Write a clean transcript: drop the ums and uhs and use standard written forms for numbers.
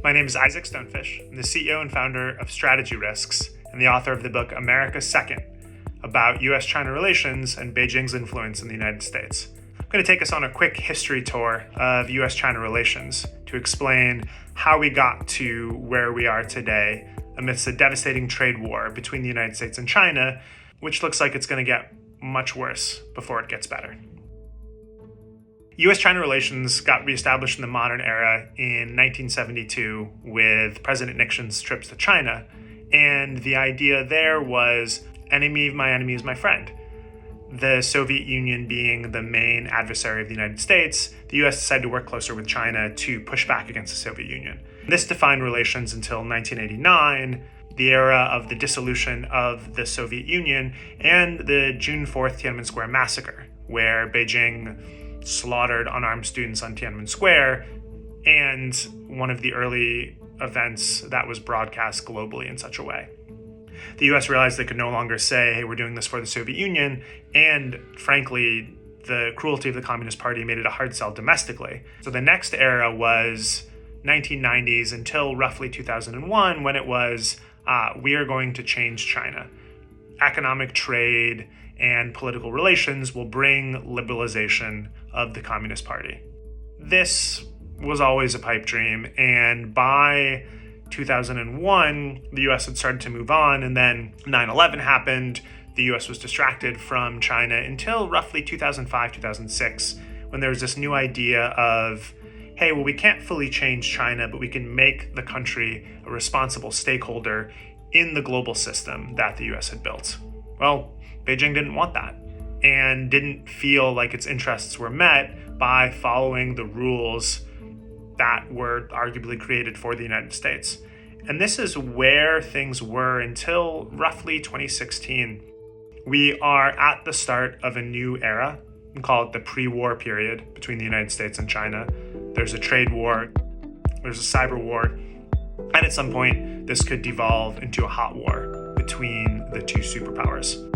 My name is Isaac Stonefish. I'm the CEO and founder of Strategy Risks and the author of the book America's Second, about US-China relations and Beijing's influence in the United States. I'm going to take us on a quick history tour of US-China relations to explain how we got to where we are today amidst a devastating trade war between the United States and China, which looks like it's going to get much worse before it gets better. US-China relations got reestablished in the modern era in 1972 with President Nixon's trips to China. And the idea there was, enemy of my enemy is my friend. The Soviet Union being the main adversary of the United States, the US decided to work closer with China to push back against the Soviet Union. This defined relations until 1989, the era of the dissolution of the Soviet Union and the June 4th Tiananmen Square massacre, where Beijing slaughtered unarmed students on Tiananmen Square, and one of the early events that was broadcast globally in such a way. The US realized they could no longer say, hey, we're doing this for the Soviet Union, and frankly, the cruelty of the Communist Party made it a hard sell domestically. So the next era was 1990s until roughly 2001, when it was, we are going to change China. Economic trade and political relations will bring liberalization of the Communist Party. This was always a pipe dream, and by 2001, the US had started to move on, and then 9/11 happened. The US was distracted from China until roughly 2005, 2006, when there was this new idea of, hey, well, we can't fully change China, but we can make the country a responsible stakeholder in the global system that the US had built. Well, Beijing didn't want that and didn't feel like its interests were met by following the rules that were arguably created for the United States. And this is where things were until roughly 2016. We are at the start of a new era. We call it the pre-war period between the United States and China. There's a trade war, there's a cyber war, and at some point, this could devolve into a hot war between the two superpowers.